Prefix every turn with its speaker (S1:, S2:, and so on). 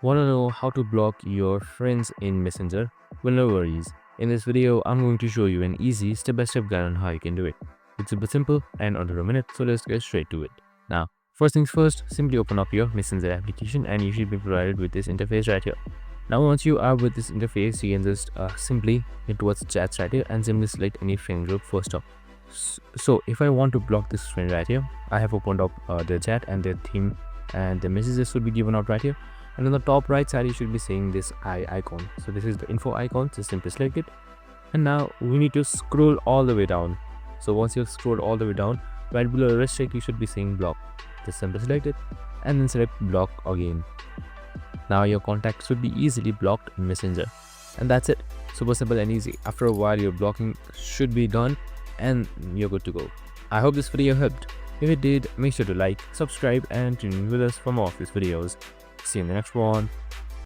S1: Want to know how to block your friends in Messenger? Well, no worries. In this video, I'm going to show you an easy step-by-step guide on how you can do it. It's super simple and under a minute, so let's get straight to it. Now, first things first, simply open up your Messenger application and you should be provided with this interface right here. Now, once you are with this interface, you can just simply hit towards chats right here and simply select any friend group first up. So, if I want to block this friend right here, I have opened up their chat and their theme and the messages should be given out right here, and on the top right side you should be seeing this eye icon. So this is the info icon, just simply select it, and now we need to scroll all the way down. So once you've scrolled all the way down, right below restrict you should be seeing block. Just simply select it and then select block again. Now your contact should be easily blocked in Messenger, and that's it. Super simple and easy. After a while your blocking should be done and you're good to go. I hope this video helped. If it did, make sure to like, subscribe and tune in with us for more of these videos. See you in the next one.